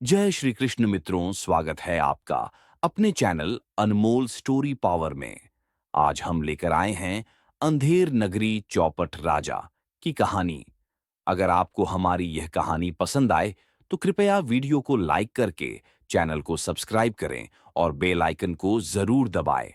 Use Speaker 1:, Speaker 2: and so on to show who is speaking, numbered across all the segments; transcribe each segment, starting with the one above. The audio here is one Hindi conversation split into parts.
Speaker 1: जय श्री कृष्ण मित्रों, स्वागत है आपका अपने चैनल अनमोल स्टोरी पावर में। आज हम लेकर आए हैं अंधेर नगरी चौपट राजा की कहानी। अगर आपको हमारी यह कहानी पसंद आए तो कृपया वीडियो को लाइक करके चैनल को सब्सक्राइब करें और बेल आइकन को जरूर दबाएं।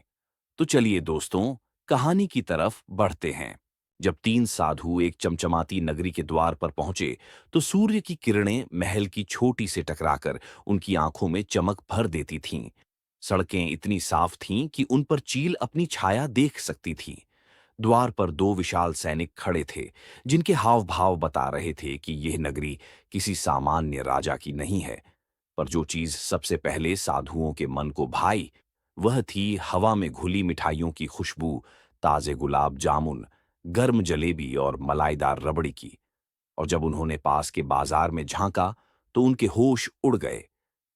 Speaker 1: तो चलिए दोस्तों, कहानी की तरफ बढ़ते हैं। जब तीन साधु एक चमचमाती नगरी के द्वार पर पहुंचे तो सूर्य की किरणें महल की छोटी से टकराकर उनकी आंखों में चमक भर देती थीं। सड़कें इतनी साफ थीं कि उन पर चील अपनी छाया देख सकती थी। द्वार पर दो विशाल सैनिक खड़े थे, जिनके हाव भाव बता रहे थे कि यह नगरी किसी सामान्य राजा की नहीं है। पर जो चीज सबसे पहले साधुओं के मन को भाई, वह थी हवा में घुली मिठाइयों की खुशबू, ताजे गुलाब जामुन, गर्म जलेबी और मलाईदार रबड़ी की। और जब उन्होंने पास के बाजार में झांका तो उनके होश उड़ गए।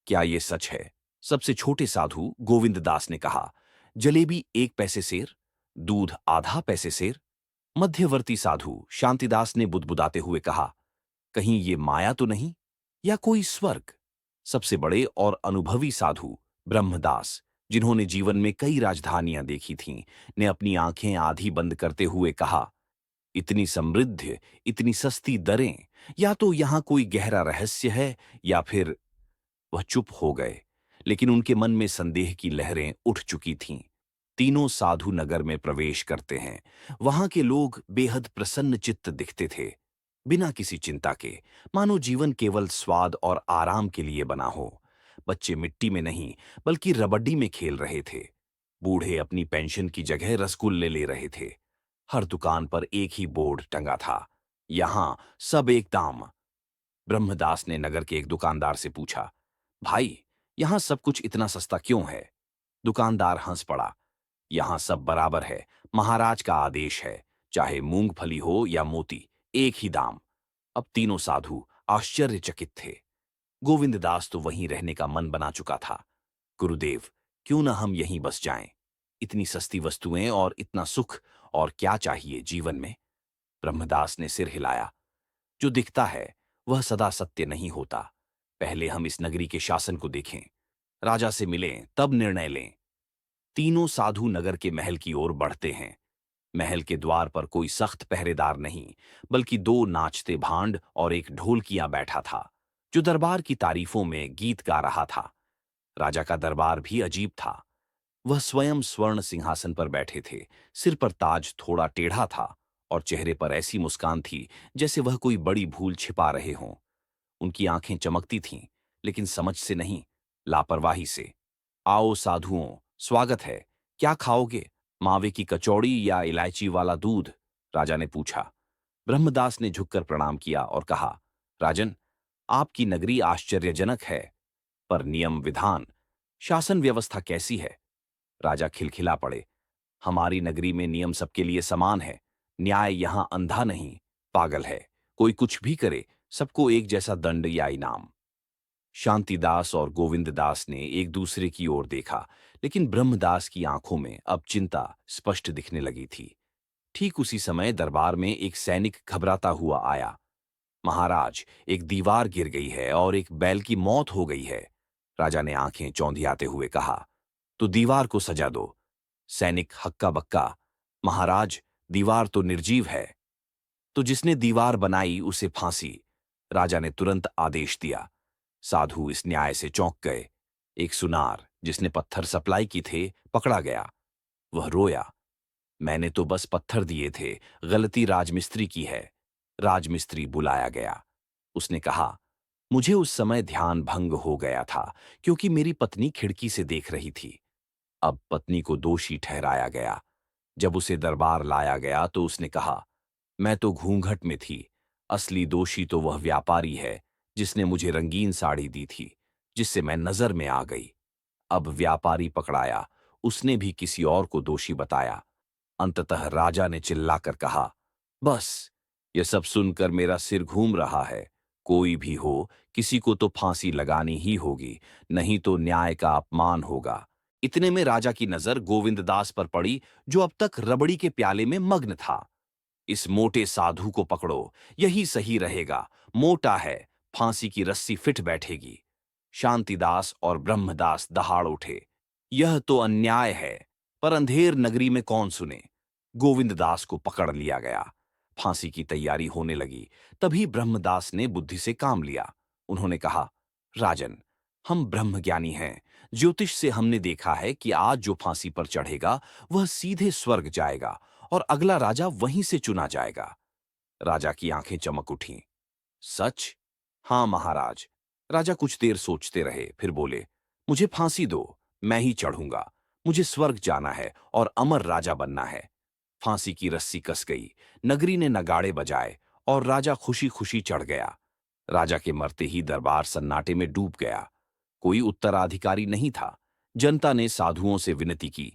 Speaker 1: क्या ये सच है? सबसे छोटे साधु गोविंद दास ने कहा। जलेबी 1 पैसे सेर, दूध आधा पैसे सेर। मध्यवर्ती साधु शांतिदास ने बुदबुदाते हुए कहा, कहीं ये माया तो नहीं, या कोई स्वर्ग? सबसे बड़े और अनुभवी साधु ब्रह्मदास, जिन्होंने जीवन में कई राजधानियां देखी थीं, ने अपनी आंखें आधी बंद करते हुए कहा, इतनी समृद्ध, इतनी सस्ती दरें, या तो यहां कोई गहरा रहस्य है या फिर। वह चुप हो गए, लेकिन उनके मन में संदेह की लहरें उठ चुकी थीं। तीनों साधु नगर में प्रवेश करते हैं। वहां के लोग बेहद प्रसन्न चित्त दिखते थे, बिना किसी चिंता के, मानो जीवन केवल स्वाद और आराम के लिए बना हो। बच्चे मिट्टी में नहीं बल्कि रबड्डी में खेल रहे थे। बूढ़े अपनी पेंशन की जगह रसगुल्ले ले रहे थे। हर दुकान पर एक ही बोर्ड टंगा था, यहां सब एक दाम। ब्रह्मदास ने नगर के एक दुकानदार से पूछा, भाई, यहां सब कुछ इतना सस्ता क्यों है? दुकानदार हंस पड़ा, यहां सब बराबर है, महाराज का आदेश है, चाहे मूंगफली हो या मोती, एक ही दाम। अब तीनों साधु आश्चर्यचकित थे। गोविंददास तो वहीं रहने का मन बना चुका था। गुरुदेव, क्यों न हम यहीं बस जाएं? इतनी सस्ती वस्तुएं और इतना सुख, और क्या चाहिए जीवन में? ब्रह्मदास ने सिर हिलाया। जो दिखता है वह सदा सत्य नहीं होता। पहले हम इस नगरी के शासन को देखें, राजा से मिलें, तब निर्णय लें। तीनों साधु नगर के महल की ओर बढ़ते हैं। महल के द्वार पर कोई सख्त पहरेदार नहीं, बल्कि दो नाचते भांड और एक ढोलकिया बैठा था, जो दरबार की तारीफों में गीत गा रहा था। राजा का दरबार भी अजीब था। वह स्वयं स्वर्ण सिंहासन पर बैठे थे, सिर पर ताज थोड़ा टेढ़ा था, और चेहरे पर ऐसी मुस्कान थी जैसे वह कोई बड़ी भूल छिपा रहे हों। उनकी आंखें चमकती थीं, लेकिन समझ से नहीं, लापरवाही से। आओ साधुओं, स्वागत है। क्या खाओगे, मावे की कचौड़ी या इलायची वाला दूध? राजा ने पूछा। ब्रह्मदास ने झुककर प्रणाम किया और कहा, राजन, आपकी नगरी आश्चर्यजनक है, पर नियम विधान, शासन व्यवस्था कैसी है? राजा खिलखिला पड़े। हमारी नगरी में नियम सबके लिए समान है। न्याय यहां अंधा नहीं, पागल है। कोई कुछ भी करे, सबको एक जैसा दंड या इनाम। शांतिदास और गोविंददास ने एक दूसरे की ओर देखा, लेकिन ब्रह्मदास की आंखों में अब चिंता स्पष्ट दिखने लगी थी। ठीक उसी समय दरबार में एक सैनिक घबराता हुआ आया। महाराज, एक दीवार गिर गई है और एक बैल की मौत हो गई है। राजा ने आंखें चौंधियाते हुए कहा, तो दीवार को सजा दो। सैनिक हक्का बक्का, महाराज, दीवार तो निर्जीव है। तो जिसने दीवार बनाई उसे फांसी। राजा ने तुरंत आदेश दिया। साधु इस न्याय से चौंक गए। एक सुनार, जिसने पत्थर सप्लाई की थे, पकड़ा गया। वह रोया, मैंने तो बस पत्थर दिए थे, गलती राजमिस्त्री की है। राजमिस्त्री बुलाया गया। उसने कहा, मुझे उस समय ध्यान भंग हो गया था, क्योंकि मेरी पत्नी खिड़की से देख रही थी। अब पत्नी को दोषी ठहराया गया। जब उसे दरबार लाया गया तो उसने कहा, मैं तो घूंघट में थी। असली दोषी तो वह व्यापारी है, जिसने मुझे रंगीन साड़ी दी थी, जिससे मैं नजर में आ गई। अब व्यापारी पकड़ाया, उसने भी किसी और को दोषी बताया। अंततः राजा ने चिल्लाकर कहा, बस, यह सब सुनकर मेरा सिर घूम रहा है। कोई भी हो, किसी को तो फांसी लगानी ही होगी, नहीं तो न्याय का अपमान होगा। इतने में राजा की नजर गोविंददास पर पड़ी, जो अब तक रबड़ी के प्याले में मग्न था। इस मोटे साधु को पकड़ो, यही सही रहेगा। मोटा है, फांसी की रस्सी फिट बैठेगी। शांतिदास और ब्रह्मदास दहाड़ उठे। यह तो अन्याय है, पर अंधेर नगरी में कौन सुने। गोविंददास को पकड़ लिया गया। फांसी की तैयारी होने लगी। तभी ब्रह्मदास ने बुद्धि से काम लिया। उन्होंने कहा, राजन, हम ब्रह्मज्ञानी हैं। ज्योतिष से हमने देखा है कि आज जो फांसी पर चढ़ेगा वह सीधे स्वर्ग जाएगा और अगला राजा वहीं से चुना जाएगा। राजा की आंखें चमक उठीं। सच? हाँ महाराज। राजा कुछ देर सोचते रहे, फिर बोले, मुझे फांसी दो, मैं ही चढ़ूंगा। मुझे स्वर्ग जाना है और अमर राजा बनना है। फांसी की रस्सी कस गई, नगरी ने नगाड़े बजाए और राजा खुशी खुशी चढ़ गया। राजा के मरते ही दरबार सन्नाटे में डूब गया। कोई उत्तराधिकारी नहीं था। जनता ने साधुओं से विनती की,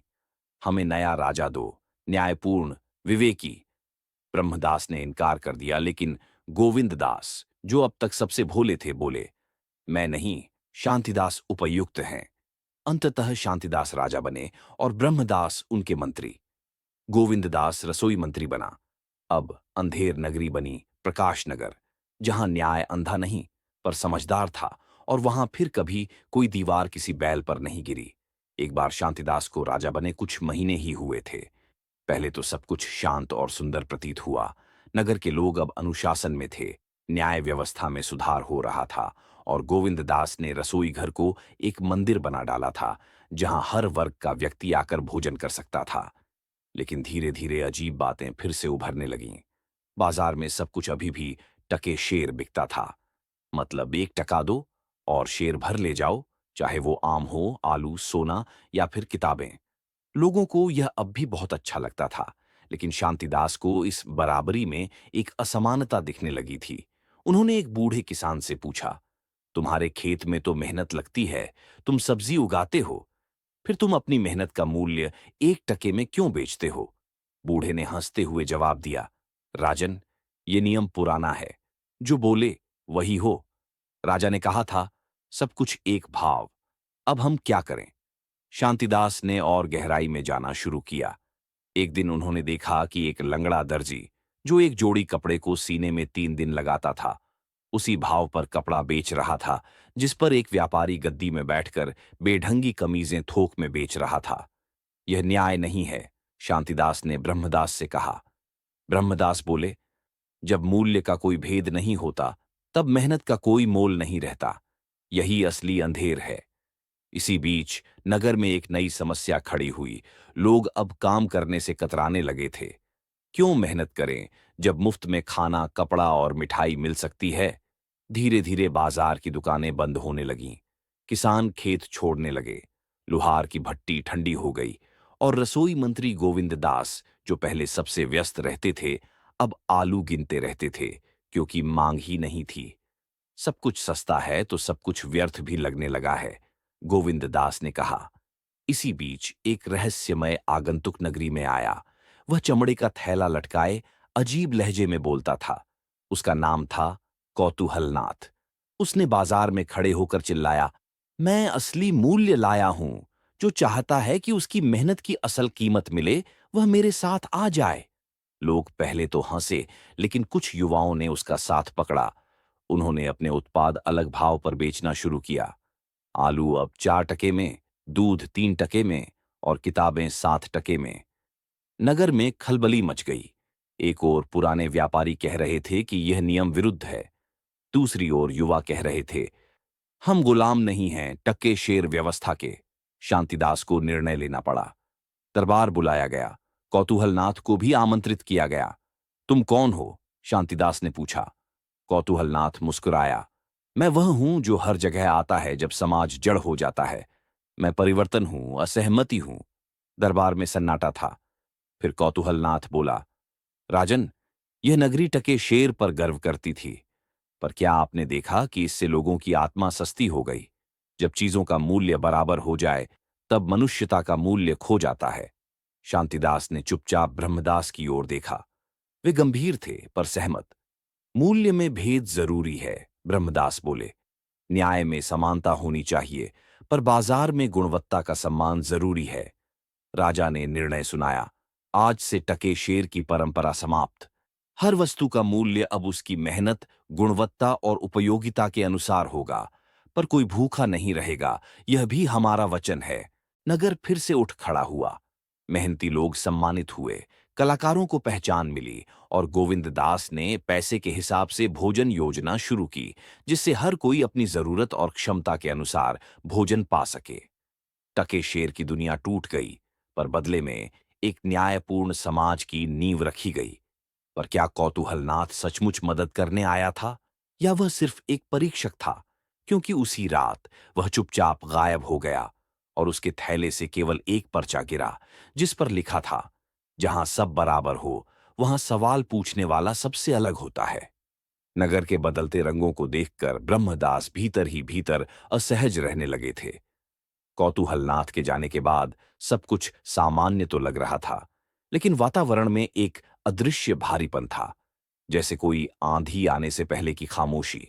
Speaker 1: हमें नया राजा दो, न्यायपूर्ण, विवेकी। ब्रह्मदास ने इनकार कर दिया, लेकिन गोविंददास, जो अब तक सबसे भोले थे, बोले, मैं नहीं, शांतिदास उपयुक्त हैं। अंततः शांतिदास राजा बने और ब्रह्मदास उनके मंत्री। गोविंददास रसोई मंत्री बना। अब अंधेर नगरी बनी प्रकाश नगर, जहां न्याय अंधा नहीं पर समझदार था, और वहां फिर कभी कोई दीवार किसी बैल पर नहीं गिरी। एक बार शांतिदास को राजा बने कुछ महीने ही हुए थे। पहले तो सब कुछ शांत और सुंदर प्रतीत हुआ। नगर के लोग अब अनुशासन में थे, न्याय व्यवस्था में सुधार हो रहा था, और गोविंददास ने रसोई घर को एक मंदिर बना डाला था, जहां हर वर्ग का व्यक्ति आकर भोजन कर सकता था। लेकिन धीरे धीरे अजीब बातें फिर से उभरने लगीं। बाजार में सब कुछ अभी भी टके शेर बिकता था। मतलब 1 टका दो और शेर भर ले जाओ, चाहे वो आम हो, आलू, सोना या फिर किताबें। लोगों को यह अब भी बहुत अच्छा लगता था, लेकिन शांतिदास को इस बराबरी में एक असमानता दिखने लगी थी। उन्होंने एक बूढ़े किसान से पूछा, तुम्हारे खेत में तो मेहनत लगती है, तुम सब्जी उगाते हो, फिर तुम अपनी मेहनत का मूल्य 1 टके में क्यों बेचते हो? बूढ़े ने हंसते हुए जवाब दिया, राजन, ये नियम पुराना है, जो बोले वही हो। राजा ने कहा था, सब कुछ एक भाव, अब हम क्या करें? शांतिदास ने और गहराई में जाना शुरू किया। एक दिन उन्होंने देखा कि एक लंगड़ा दर्जी, जो एक जोड़ी कपड़े को सीने में 3 दिन लगाता था, उसी भाव पर कपड़ा बेच रहा था जिस पर एक व्यापारी गद्दी में बैठकर बेढंगी कमीजें थोक में बेच रहा था। यह न्याय नहीं है, शांतिदास ने ब्रह्मदास से कहा। ब्रह्मदास बोले, जब मूल्य का कोई भेद नहीं होता, तब मेहनत का कोई मोल नहीं रहता। यही असली अंधेर है। इसी बीच नगर में एक नई समस्या खड़ी हुई। लोग अब काम करने से कतराने लगे थे। क्यों मेहनत करें जब मुफ्त में खाना, कपड़ा और मिठाई मिल सकती है? धीरे धीरे बाजार की दुकानें बंद होने लगीं। किसान खेत छोड़ने लगे। लुहार की भट्टी ठंडी हो गई और रसोई मंत्री गोविंददास, जो पहले सबसे व्यस्त रहते थे, अब आलू गिनते रहते थे, क्योंकि मांग ही नहीं थी। सब कुछ सस्ता है तो सब कुछ व्यर्थ भी लगने लगा है, गोविंददास ने कहा। इसी बीच एक रहस्यमय आगंतुक नगरी में आया। वह चमड़े का थैला लटकाए अजीब लहजे में बोलता था। उसका नाम था कौतूहलनाथ। उसने बाजार में खड़े होकर चिल्लाया, मैं असली मूल्य लाया हूं। जो चाहता है कि उसकी मेहनत की असल कीमत मिले, वह मेरे साथ आ जाए। लोग पहले तो हंसे, लेकिन कुछ युवाओं ने उसका साथ पकड़ा। उन्होंने अपने उत्पाद अलग भाव पर बेचना शुरू किया। आलू अब 4 टके में, दूध 3 टके में और किताबें 7 टके में। नगर में खलबली मच गई। एक ओर पुराने व्यापारी कह रहे थे कि यह नियम विरुद्ध है। दूसरी ओर युवा कह रहे थे, हम गुलाम नहीं हैं टक्के शेर व्यवस्था के। शांतिदास को निर्णय लेना पड़ा। दरबार बुलाया गया। कौतूहलनाथ को भी आमंत्रित किया गया। तुम कौन हो? शांतिदास ने पूछा। कौतूहलनाथ मुस्कुराया, मैं वह हूं जो हर जगह आता है जब समाज जड़ हो जाता है। मैं परिवर्तन हूं, असहमति हूं। दरबार में सन्नाटा था। फिर कौतूहलनाथ बोला, राजन, यह नगरी टके शेर पर गर्व करती थी, पर क्या आपने देखा कि इससे लोगों की आत्मा सस्ती हो गई? जब चीजों का मूल्य बराबर हो जाए, तब मनुष्यता का मूल्य खो जाता है। शांतिदास ने चुपचाप ब्रह्मदास की ओर देखा। वे गंभीर थे पर सहमत। मूल्य में भेद जरूरी है, ब्रह्मदास बोले। न्याय में समानता होनी चाहिए, पर बाजार में गुणवत्ता का सम्मान जरूरी है। राजा ने निर्णय सुनाया, आज से टके शेर की परंपरा समाप्त। हर वस्तु का मूल्य अब उसकी मेहनत, गुणवत्ता और उपयोगिता के अनुसार होगा। पर कोई भूखा नहीं रहेगा, यह भी हमारा वचन है। नगर फिर से उठ खड़ा हुआ। मेहनती लोग सम्मानित हुए, कलाकारों को पहचान मिली और गोविंद दास ने पैसे के हिसाब से भोजन योजना शुरू की, जिससे हर कोई अपनी जरूरत और क्षमता के अनुसार भोजन पा सके। टके शेर की दुनिया टूट गई, पर बदले में एक न्यायपूर्ण समाज की नींव रखी गई। पर क्या कौतूहलनाथ सचमुच मदद करने आया था, या वह सिर्फ एक परीक्षक था? क्योंकि उसी रात वह चुपचाप गायब हो गया और उसके थैले से केवल एक पर्चा गिरा, जिस पर लिखा था, जहां सब बराबर हो वहां सवाल पूछने वाला सबसे अलग होता है। नगर के बदलते रंगों को देखकर ब्रह्मदास भीतर ही भीतर असहज रहने लगे थे। कौतूहलनाथ के जाने के बाद सब कुछ सामान्य तो लग रहा था, लेकिन वातावरण में एक अदृश्य भारीपन था, जैसे कोई आंधी आने से पहले की खामोशी।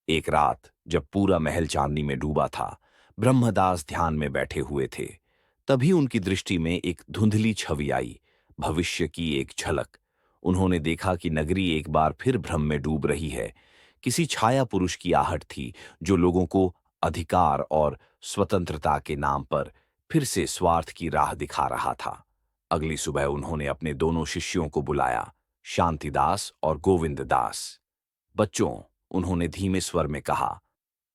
Speaker 1: एक रात जब पूरा महल चांदनी में डूबा था, ब्रह्मदास ध्यान में बैठे हुए थे। तभी उनकी दृष्टि में एक धुंधली छवि आई, भविष्य की एक झलक। उन्होंने देखा कि नगरी एक बार फिर भ्रम में डूब रही है। किसी छाया पुरुष की आहट थी, जो लोगों को अधिकार और स्वतंत्रता के नाम पर फिर से स्वार्थ की राह दिखा रहा था। अगली सुबह उन्होंने अपने दोनों शिष्यों को बुलाया, शांतिदास और गोविंद दास। बच्चों, उन्होंने धीमे स्वर में कहा,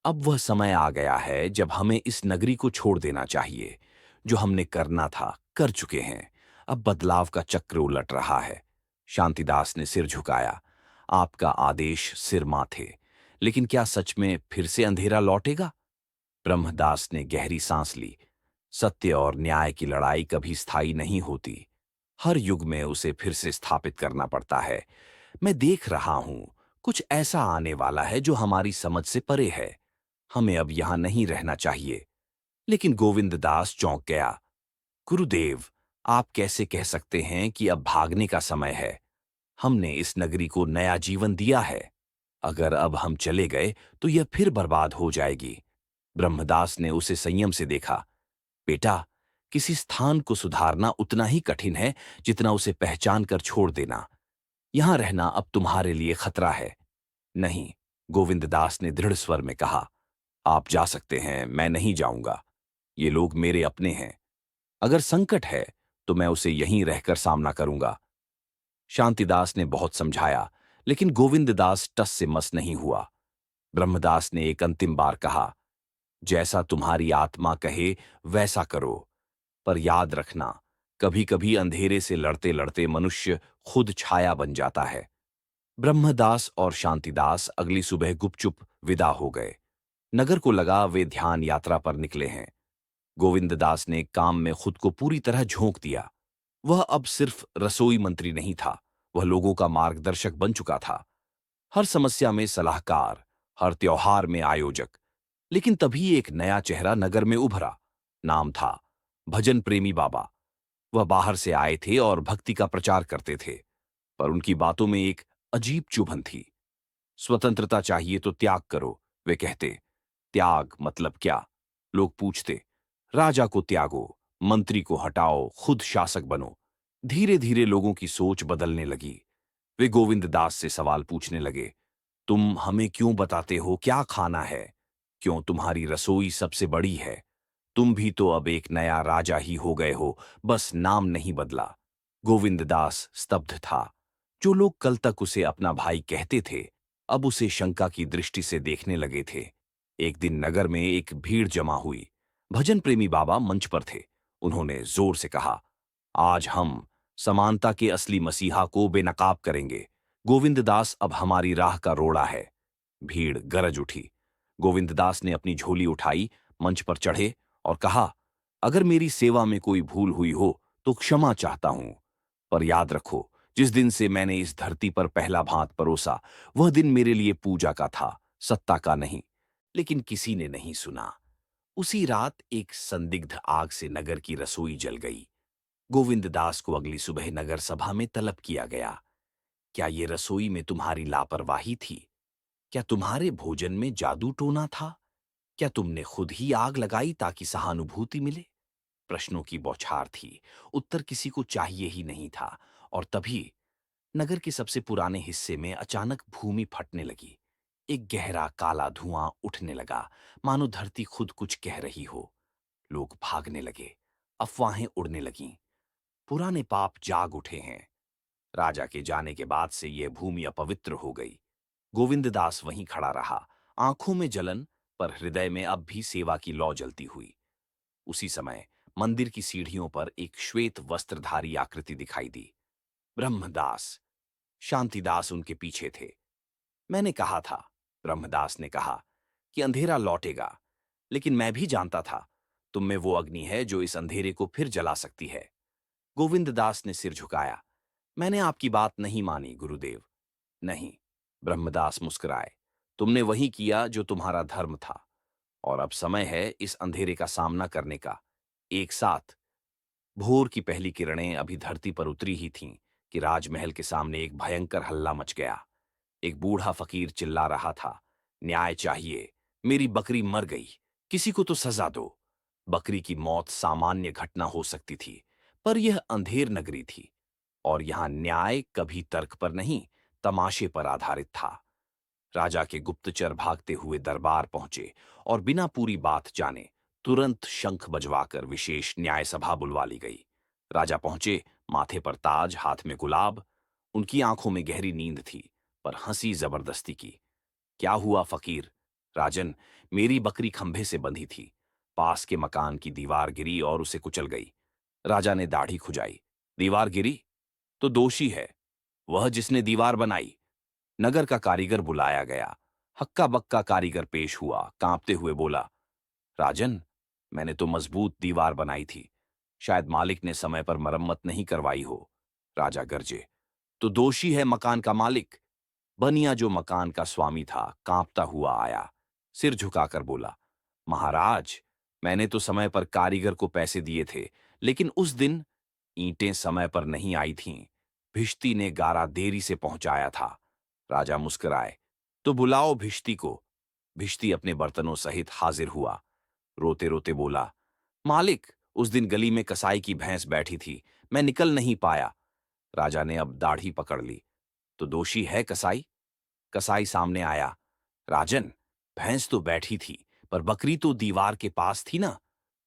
Speaker 1: अब वह समय आ गया है जब हमें इस नगरी को छोड़ देना चाहिए। जो हमने करना था कर चुके हैं। अब बदलाव का चक्र उलट रहा है। शांतिदास ने सिर झुकाया। आपका आदेश सिर माथे, लेकिन क्या सच में फिर से अंधेरा लौटेगा? ब्रह्मदास ने गहरी सांस ली। सत्य और न्याय की लड़ाई कभी स्थायी नहीं होती। हर युग में उसे फिर से स्थापित करना पड़ता है। मैं देख रहा हूं, कुछ ऐसा आने वाला है जो हमारी समझ से परे है। हमें अब यहां नहीं रहना चाहिए। लेकिन गोविंद दास चौंक गया। गुरुदेव, आप कैसे कह सकते हैं कि अब भागने का समय है? हमने इस नगरी को नया जीवन दिया है। अगर अब हम चले गए तो यह फिर बर्बाद हो जाएगी। ब्रह्मदास ने उसे संयम से देखा। बेटा, किसी स्थान को सुधारना उतना ही कठिन है जितना उसे पहचान कर छोड़ देना। यहां रहना अब तुम्हारे लिए खतरा है। नहीं, गोविंद दास ने दृढ़ स्वर में कहा, आप जा सकते हैं, मैं नहीं जाऊंगा। ये लोग मेरे अपने हैं। अगर संकट है तो मैं उसे यहीं रहकर सामना करूंगा। शांतिदास ने बहुत समझाया, लेकिन गोविंद दास टस से मस नहीं हुआ। ब्रह्मदास ने एक अंतिम बार कहा, जैसा तुम्हारी आत्मा कहे वैसा करो, पर याद रखना, कभी कभी अंधेरे से लड़ते लड़ते मनुष्य खुद छाया बन जाता है। ब्रह्मदास और शांतिदास अगली सुबह गुपचुप विदा हो गए। नगर को लगा वे ध्यान यात्रा पर निकले हैं। गोविंददास ने काम में खुद को पूरी तरह झोंक दिया। वह अब सिर्फ रसोई मंत्री नहीं था, वह लोगों का मार्गदर्शक बन चुका था। हर समस्या में सलाहकार, हर त्योहार में आयोजक। लेकिन तभी एक नया चेहरा नगर में उभरा। नाम था भजन प्रेमी बाबा। वह बाहर से आए थे और भक्ति का प्रचार करते थे, पर उनकी बातों में एक अजीब चुभन थी। स्वतंत्रता चाहिए तो त्याग करो, वे कहते। त्याग मतलब क्या? लोग पूछते। राजा को त्यागो, मंत्री को हटाओ, खुद शासक बनो। धीरे धीरे लोगों की सोच बदलने लगी। वे गोविंद दास से सवाल पूछने लगे। तुम हमें क्यों बताते हो क्या खाना है? क्यों तुम्हारी रसोई सबसे बड़ी है? तुम भी तो अब एक नया राजा ही हो गए हो, बस नाम नहीं बदला। गोविंद दास स्तब्ध था। जो लोग कल तक उसे अपना भाई कहते थे, अब उसे शंका की दृष्टि से देखने लगे थे। एक दिन नगर में एक भीड़ जमा हुई। भजन प्रेमी बाबा मंच पर थे। उन्होंने जोर से कहा, आज हम समानता के असली मसीहा को बेनकाब करेंगे। गोविंद दास अब हमारी राह का रोड़ा है। भीड़ गरज उठी। गोविंद दास ने अपनी झोली उठाई, मंच पर चढ़े और कहा, अगर मेरी सेवा में कोई भूल हुई हो तो क्षमा चाहता हूं। पर याद रखो, जिस दिन से मैंने इस धरती पर पहला भात परोसा, वह दिन मेरे लिए पूजा का था, सत्ता का नहीं। लेकिन किसी ने नहीं सुना। उसी रात एक संदिग्ध आग से नगर की रसोई जल गई। गोविंद दास को अगली सुबह नगर सभा में तलब किया गया। क्या ये रसोई में तुम्हारी लापरवाही थी? क्या तुम्हारे भोजन में जादू टोना था? क्या तुमने खुद ही आग लगाई ताकि सहानुभूति मिले? प्रश्नों की बौछार थी। उत्तर किसी को चाहिए ही नहीं था। और तभी नगर के सबसे पुराने हिस्से में अचानक भूमि फटने लगी। एक गहरा काला धुआं उठने लगा, मानो धरती खुद कुछ कह रही हो। लोग भागने लगे, अफवाहें उड़ने लगीं। पुराने पाप जाग उठे हैं। राजा के जाने के बाद से यह भूमि अपवित्र हो गई। गोविंददास वहीं खड़ा रहा, आंखों में जलन, पर हृदय में अब भी सेवा की लौ जलती हुई। उसी समय मंदिर की सीढ़ियों पर एक श्वेत वस्त्रधारी आकृति दिखाई दी। ब्रह्मदास, शांतिदास उनके पीछे थे। मैंने कहा था, ब्रह्मदास ने कहा, कि अंधेरा लौटेगा, लेकिन मैं भी जानता था तुम में वो अग्नि है जो इस अंधेरे को फिर जला सकती है। गोविंददास ने सिर झुकाया। मैंने आपकी बात नहीं मानी गुरुदेव। नहीं, ब्रह्मदास मुस्कुराए। तुमने वही किया जो तुम्हारा धर्म था, और अब समय है इस अंधेरे का सामना करने का। एक साथ भोर की पहली किरणें अभी धरती पर उतरी ही थीं कि राजमहल के सामने एक भयंकर हल्ला मच गया। एक बूढ़ा फकीर चिल्ला रहा था, न्याय चाहिए, मेरी बकरी मर गई, किसी को तो सजा दो। बकरी की मौत सामान्य घटना हो सकती थी, पर यह अंधेर नगरी थी, और यहां न्याय कभी तर्क पर नहीं, तमाशे पर आधारित था। राजा के गुप्तचर भागते हुए दरबार पहुंचे और बिना पूरी बात जाने तुरंत शंख बजवाकर विशेष न्याय सभा बुलवा ली गई। राजा पहुंचे, माथे पर ताज, हाथ में गुलाब। उनकी आंखों में गहरी नींद थी, पर हंसी जबरदस्ती की। क्या हुआ फकीर? राजन, मेरी बकरी खंभे से बंधी थी, पास के मकान की दीवार गिरी और उसे कुचल गई। राजा ने दाढ़ी खुजाई। दीवार गिरी तो दोषी है वह जिसने दीवार बनाई। नगर का कारीगर बुलाया गया। हक्का बक्का कारीगर पेश हुआ, कांपते हुए बोला, राजन, मैंने तो मजबूत दीवार बनाई थी, शायद मालिक ने समय पर मरम्मत नहीं करवाई हो। राजा गरजे, तो दोषी है मकान का मालिक। बनिया जो मकान का स्वामी था कांपता हुआ आया, सिर झुकाकर बोला, महाराज, मैंने तो समय पर कारीगर को पैसे दिए थे, लेकिन उस दिन ईंटें समय पर नहीं आई थीं। भिश्ती ने गारा देरी से पहुंचाया था। राजा मुस्कुराए, तो बुलाओ भिश्ती को। भिश्ती अपने बर्तनों सहित हाजिर हुआ। रोते रोते बोला, मालिक, उस दिन गली में कसाई की भैंस बैठी थी, मैं निकल नहीं पाया। राजा ने अब दाढ़ी पकड़ ली। तो दोषी है कसाई? कसाई सामने आया। राजन, भैंस तो बैठी थी, पर बकरी तो दीवार के पास थी ना,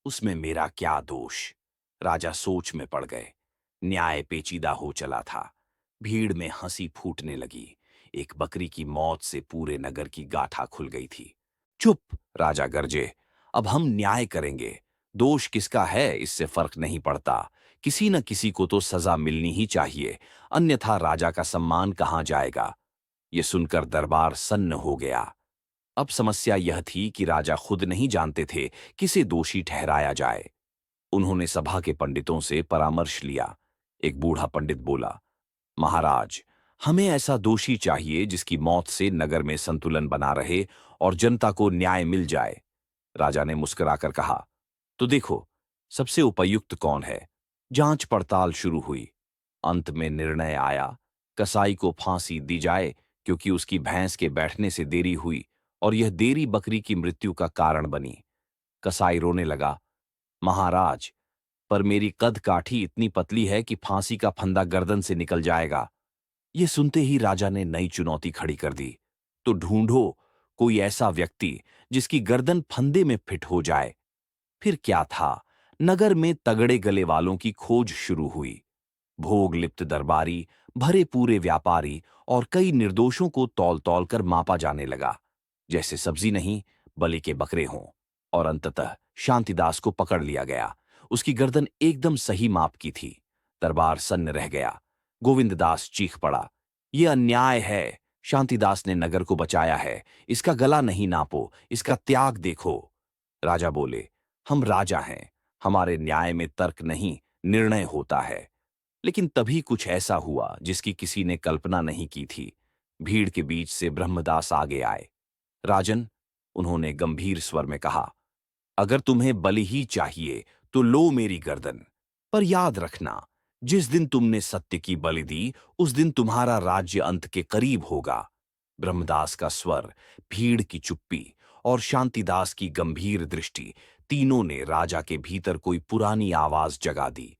Speaker 1: उसमें मेरा क्या दोष? राजा सोच में पड़ गए। न्याय पेचीदा हो चला था। भीड़ में हंसी फूटने लगी। एक बकरी की मौत से पूरे नगर की गाथा खुल गई थी। चुप! राजा गरजे, अब हम न्याय करेंगे। दोष किसका है इससे फर्क नहीं पड़ता, किसी न किसी को तो सजा मिलनी ही चाहिए, अन्यथा राजा का सम्मान कहां जाएगा। ये सुनकर दरबार सन्न हो गया। अब समस्या यह थी कि राजा खुद नहीं जानते थे किसे दोषी ठहराया जाए। उन्होंने सभा के पंडितों से परामर्श लिया। एक बूढ़ा पंडित बोला, महाराज, हमें ऐसा दोषी चाहिए जिसकी मौत से नगर में संतुलन बना रहे और जनता को न्याय मिल जाए। राजा ने मुस्कुराकर कहा, तो देखो, सबसे उपयुक्त कौन है। जांच पड़ताल शुरू हुई। अंत में निर्णय आया, कसाई को फांसी दी जाए, क्योंकि उसकी भैंस के बैठने से देरी हुई और यह देरी बकरी की मृत्यु का कारण बनी। कसाई रोने लगा, महाराज, पर मेरी कद काठी इतनी पतली है कि फांसी का फंदा गर्दन से निकल जाएगा। ये सुनते ही राजा ने नई चुनौती खड़ी कर दी, तो ढूंढो कोई ऐसा व्यक्ति जिसकी गर्दन फंदे में फिट हो जाए। फिर क्या था, नगर में तगड़े गले वालों की खोज शुरू हुई। भोग लिप्त दरबारी, भरे पूरे व्यापारी और कई निर्दोषों को तौल तौल कर मापा जाने लगा, जैसे सब्जी नहीं बलि के बकरे हों। और अंततः शांतिदास को पकड़ लिया गया। उसकी गर्दन एकदम सही माप की थी। दरबार सन्न रह गया। गोविंददास चीख पड़ा, यह अन्याय है। शांतिदास ने नगर को बचाया है, इसका गला नहीं नापो, इसका त्याग देखो। राजा बोले, हम राजा हैं, हमारे न्याय में तर्क नहीं, निर्णय होता है। लेकिन तभी कुछ ऐसा हुआ जिसकी किसी ने कल्पना नहीं की थी। भीड़ के बीच से ब्रह्मदास आगे आए। राजन, उन्होंने गंभीर स्वर में कहा, अगर तुम्हें बलि ही चाहिए तो लो मेरी गर्दन, पर याद रखना, जिस दिन तुमने सत्य की बलि दी उस दिन तुम्हारा राज्य अंत के करीब होगा। ब्रह्मदास का स्वर, भीड़ की चुप्पी और शांतिदास की गंभीर दृष्टि, तीनों ने राजा के भीतर कोई पुरानी आवाज जगा दी।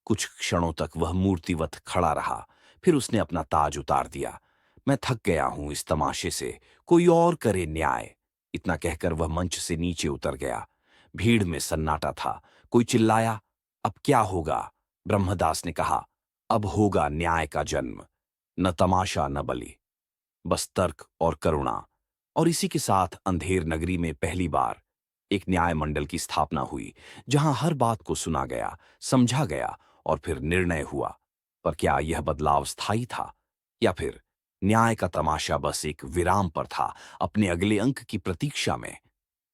Speaker 1: कुछ क्षणों तक वह मूर्तिवत खड़ा रहा, फिर उसने अपना ताज उतार दिया। मैं थक गया हूं इस तमाशे से, कोई और करे न्याय। इतना कहकर वह मंच से नीचे उतर गया। भीड़ में सन्नाटा था। कोई चिल्लाया, अब क्या होगा? ब्रह्मदास ने कहा, अब होगा न्याय का जन्म। न तमाशा न बलि, बस तर्क और करुणा। और इसी के साथ अंधेर नगरी में पहली बार एक न्याय मंडल की स्थापना हुई, जहां हर बात को सुना गया, समझा गया और फिर निर्णय हुआ। पर क्या यह बदलाव स्थायी था, या फिर न्याय का तमाशा बस एक विराम पर था, अपने अगले अंक की प्रतीक्षा में?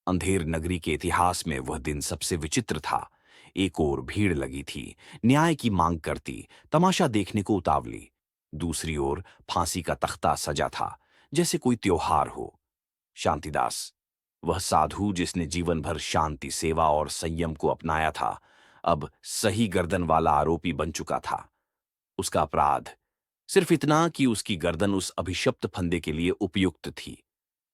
Speaker 1: अंधेर नगरी के इतिहास में वह दिन सबसे विचित्र था। एक ओर भीड़ लगी थी, न्याय की मांग करती, तमाशा देखने को उतावली। दूसरी ओर फांसी का तख्ता सजा था, जैसे कोई त्योहार हो। शांतिदास, वह साधु जिसने जीवन भर शांति, सेवा और संयम को अपनाया था, अब सही गर्दन वाला आरोपी बन चुका था। उसका अपराध सिर्फ इतना कि उसकी गर्दन उस अभिशप्त फंदे के लिए उपयुक्त थी।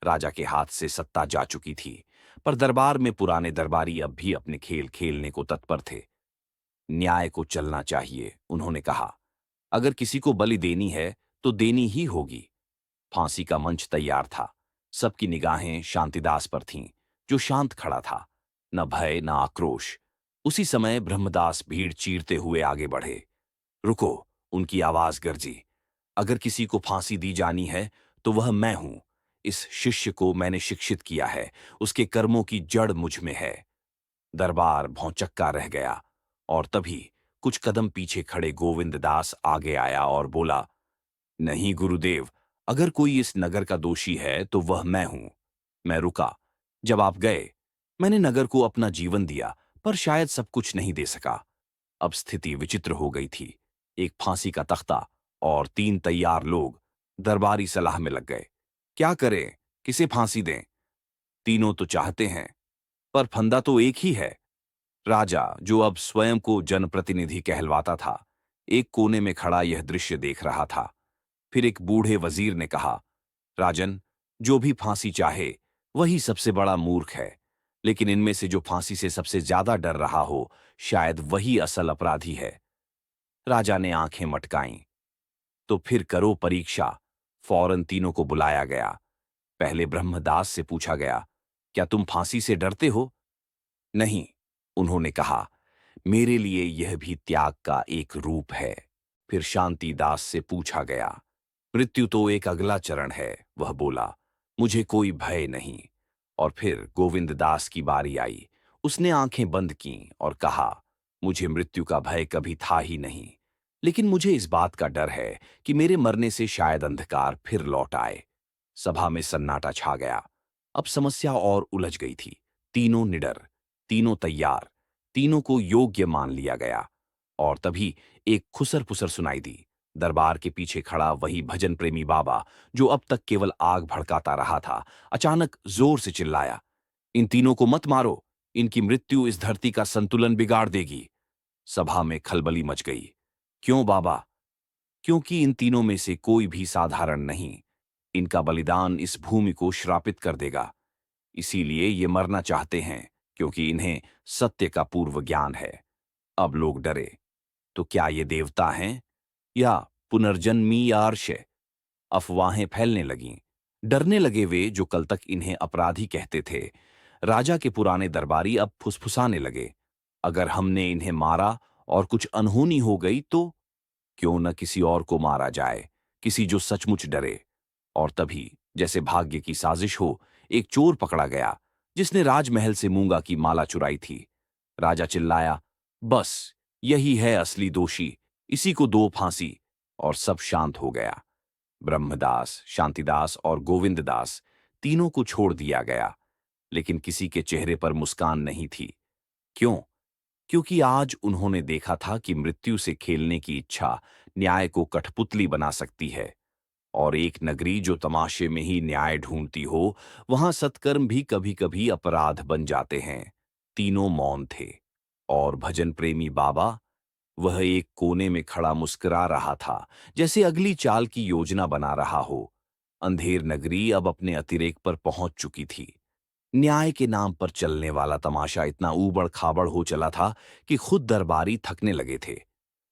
Speaker 1: राजा के हाथ से सत्ता जा चुकी थी, पर दरबार में पुराने दरबारी अब भी अपने खेल खेलने को तत्पर थे। न्याय को चलना चाहिए, उन्होंने कहा। अगर किसी को बलि देनी है तो देनी ही होगी। फांसी का मंच तैयार था। सबकी निगाहें शांतिदास पर थीं, जो शांत खड़ा था, न भय न आक्रोश। उसी समय ब्रह्मदास भीड़ चीरते हुए आगे बढ़े। रुको, उनकी आवाज गरजी। अगर किसी को फांसी दी जानी है तो वह मैं हूं। इस शिष्य को मैंने शिक्षित किया है, उसके कर्मों की जड़ मुझ में है। दरबार भौंचक्का रह गया, और तभी कुछ कदम पीछे खड़े गोविंद दास आगे आया और बोला, नहीं गुरुदेव, अगर कोई इस नगर का दोषी है तो वह मैं हूं। मैं रुका जब आप गए। मैंने नगर को अपना जीवन दिया, पर शायद सब कुछ नहीं दे सका। अब स्थिति विचित्र हो गई थी। एक फांसी का तख्ता और 3 तैयार लोग दरबारी सलाह में लग गए। क्या करें, किसे फांसी दें? तीनों तो चाहते हैं, पर फंदा तो एक ही है। राजा, जो अब स्वयं को जनप्रतिनिधि कहलवाता था, एक कोने में खड़ा यह दृश्य देख रहा था। फिर एक बूढ़े वजीर ने कहा, राजन, जो भी फांसी चाहे वही सबसे बड़ा मूर्ख है। लेकिन इनमें से जो फांसी से सबसे ज्यादा डर रहा हो, शायद वही असल अपराधी है। राजा ने आंखें मटकाईं। तो फिर करो परीक्षा। फौरन तीनों को बुलाया गया। पहले ब्रह्मदास से पूछा गया, क्या तुम फांसी से डरते हो? नहीं, उन्होंने कहा, मेरे लिए यह भी त्याग का एक रूप है। फिर शांतिदास से पूछा गया, मृत्यु तो एक अगला चरण है। वह बोला, मुझे कोई भय नहीं। और फिर गोविंद दास की बारी आई। उसने आंखें बंद कीं और कहा, मुझे मृत्यु का भय कभी था ही नहीं, लेकिन मुझे इस बात का डर है कि मेरे मरने से शायद अंधकार फिर लौट आए। सभा में सन्नाटा छा गया। अब समस्या और उलझ गई थी। तीनों निडर, तीनों तैयार, तीनों को योग्य मान लिया गया। और तभी एक खुसर पुसर सुनाई दी। दरबार के पीछे खड़ा वही भजन प्रेमी बाबा, जो अब तक केवल आग भड़काता रहा था, अचानक जोर से चिल्लाया, इन तीनों को मत मारो, इनकी मृत्यु इस धरती का संतुलन बिगाड़ देगी। सभा में खलबली मच गई। क्यों बाबा? क्योंकि इन तीनों में से कोई भी साधारण नहीं। इनका बलिदान इस भूमि को श्रापित कर देगा। इसीलिए ये मरना चाहते हैं, क्योंकि इन्हें सत्य का पूर्व ज्ञान है। अब लोग डरे। तो क्या ये देवता हैं, या पुनर्जन्मी, या अर्श? अफवाहें फैलने लगीं। डरने लगे वे जो कल तक इन्हें अपराधी कहते थे। राजा के पुराने दरबारी अब फुसफुसाने लगे, अगर हमने इन्हें मारा और कुछ अनहोनी हो गई तो? क्यों न किसी और को मारा जाए, किसी जो सचमुच डरे। और तभी, जैसे भाग्य की साजिश हो, एक चोर पकड़ा गया, जिसने राजमहल से मूंगा की माला चुराई थी। राजा चिल्लाया, बस यही है असली दोषी, इसी को दो फांसी। और सब शांत हो गया। ब्रह्मदास, शांतिदास और गोविंददास, तीनों को छोड़ दिया गया। लेकिन किसी के चेहरे पर मुस्कान नहीं थी। क्यों? क्योंकि आज उन्होंने देखा था कि मृत्यु से खेलने की इच्छा न्याय को कठपुतली बना सकती है। और एक नगरी जो तमाशे में ही न्याय ढूंढती हो, वहां सत्कर्म भी कभी कभी अपराध बन जाते हैं। तीनों मौन थे। और भजन प्रेमी बाबा, वह एक कोने में खड़ा मुस्कुरा रहा था, जैसे अगली चाल की योजना बना रहा हो। अंधेर नगरी अब अपने अतिरेक पर पहुंच चुकी थी। न्याय के नाम पर चलने वाला तमाशा इतना ऊबड़ खाबड़ हो चला था कि खुद दरबारी थकने लगे थे।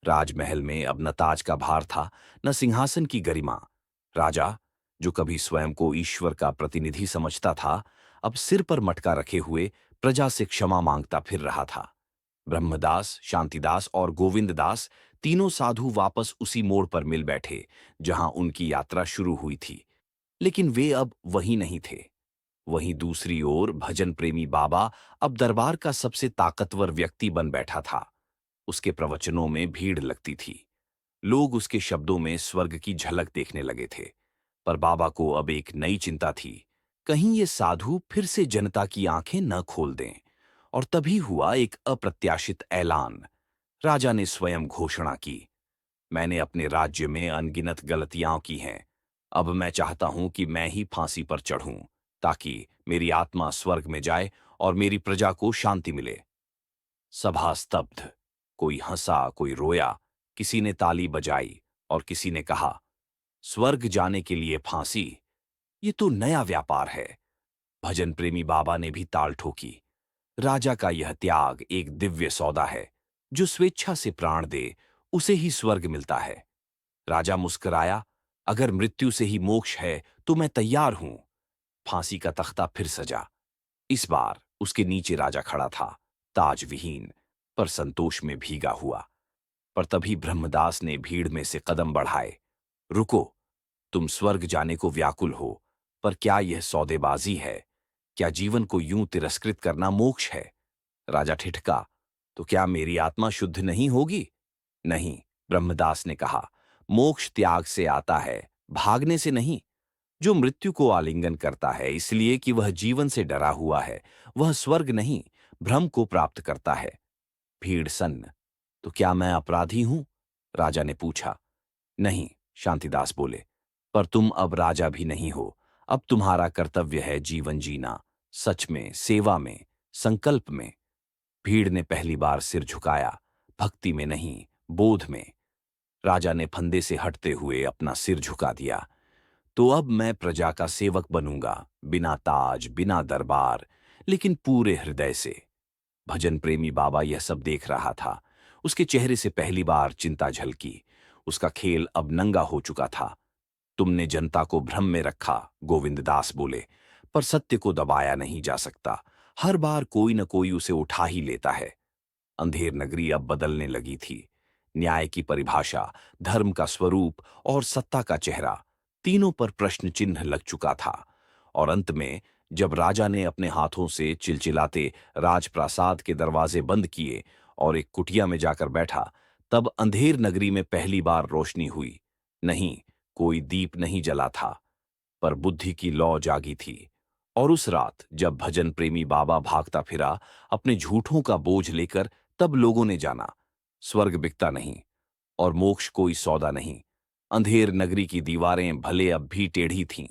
Speaker 1: राजमहल में अब न ताज का भार था, न सिंहासन की गरिमा। राजा, जो कभी स्वयं को ईश्वर का प्रतिनिधि समझता था, अब सिर पर मटका रखे हुए प्रजा से क्षमा मांगता फिर रहा था। ब्रह्मदास, शांतिदास और गोविंददास तीनों साधु वापस उसी मोड़ पर मिल बैठे जहां उनकी यात्रा शुरू हुई थी। लेकिन वे अब वहीं नहीं थे। वहीं दूसरी ओर भजन प्रेमी बाबा अब दरबार का सबसे ताकतवर व्यक्ति बन बैठा था। उसके प्रवचनों में भीड़ लगती थी। लोग उसके शब्दों में स्वर्ग की झलक देखने लगे थे। पर बाबा को अब एक नई चिंता थी। कहीं ये साधु फिर से जनता की आंखें न खोल दें। और तभी हुआ एक अप्रत्याशित ऐलान। राजा ने स्वयं घोषणा की, मैंने अपने राज्य में अनगिनत गलतियां की हैं। अब मैं चाहता हूं कि मैं ही फांसी पर चढ़ूं, ताकि मेरी आत्मा स्वर्ग में जाए और मेरी प्रजा को शांति मिले। सभा स्तब्ध। कोई हंसा, कोई रोया, किसी ने ताली बजाई और किसी ने कहा, स्वर्ग जाने के लिए फांसी, ये तो नया व्यापार है। भजन प्रेमी बाबा ने भी ताल ठोकी। राजा का यह त्याग एक दिव्य सौदा है। जो स्वेच्छा से प्राण दे, उसे ही स्वर्ग मिलता है। राजा मुस्कुराया, अगर मृत्यु से ही मोक्ष है तो मैं तैयार हूं। फांसी का तख्ता फिर सजा। इस बार उसके नीचे राजा खड़ा था, ताज विहीन, पर संतोष में भीगा हुआ। पर तभी ब्रह्मदास ने भीड़ में से कदम बढ़ाए। रुको, तुम स्वर्ग जाने को व्याकुल हो, पर क्या यह सौदेबाजी है? क्या जीवन को यूं तिरस्कृत करना मोक्ष है? राजा ठिठका, तो क्या मेरी आत्मा शुद्ध नहीं होगी? नहीं, ब्रह्मदास ने कहा, मोक्ष त्याग से आता है, भागने से नहीं। जो मृत्यु को आलिंगन करता है इसलिए कि वह जीवन से डरा हुआ है, वह स्वर्ग नहीं, भ्रम को प्राप्त करता है। भीड़ सन्न। तो क्या मैं अपराधी हूं? राजा ने पूछा। नहीं, शांतिदास बोले, पर तुम अब राजा भी नहीं हो। अब तुम्हारा कर्तव्य है जीवन जीना, सच में, सेवा में, संकल्प में। भीड़ ने पहली बार सिर झुकाया, भक्ति में नहीं, बोध में। राजा ने फंदे से हटते हुए अपना सिर झुका दिया। तो अब मैं प्रजा का सेवक बनूंगा, बिना ताज, बिना दरबार, लेकिन पूरे हृदय से। भजन प्रेमी बाबा यह सब देख रहा था। उसके चेहरे से पहली बार चिंता झलकी। उसका खेल अब नंगा हो चुका था। तुमने जनता को भ्रम में रखा, गोविंददास बोले, पर सत्य को दबाया नहीं जा सकता। हर बार कोई न कोई उसे उठा ही लेता है। अंधेर नगरी अब बदलने लगी थी। न्याय की परिभाषा, धर्म का स्वरूप और सत्ता का चेहरा, तीनों पर प्रश्न चिन्ह लग चुका था। और अंत में जब राजा ने अपने हाथों से चिलचिलाते राजप्रासाद के दरवाजे बंद किए और एक कुटिया में जाकर बैठा, तब अंधेर नगरी में पहली बार रोशनी हुई। नहीं, कोई दीप नहीं जला था, पर बुद्धि की लौ जागी थी। और उस रात जब भजन प्रेमी बाबा भागता फिरा अपने झूठों का बोझ लेकर, तब लोगों ने जाना, स्वर्ग बिकता नहीं और मोक्ष कोई सौदा नहीं। अंधेर नगरी की दीवारें भले अब भी टेढ़ी थीं,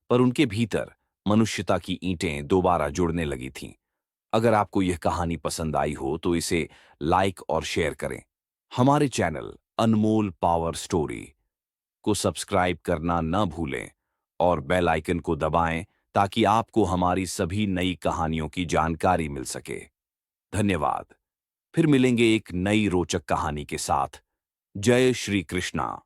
Speaker 1: पर उनके भीतर मनुष्यता की ईंटें दोबारा जुड़ने लगी थीं। अगर आपको यह कहानी पसंद आई हो तो इसे लाइक और शेयर करें। हमारे चैनल अनमोल पावर स्टोरी को सब्सक्राइब करना न भूलें और बेल आइकन को दबाएं ताकि आपको हमारी सभी नई कहानियों की जानकारी मिल सके। धन्यवाद। फिर मिलेंगे एक नई रोचक कहानी के साथ। जय श्री कृष्णा।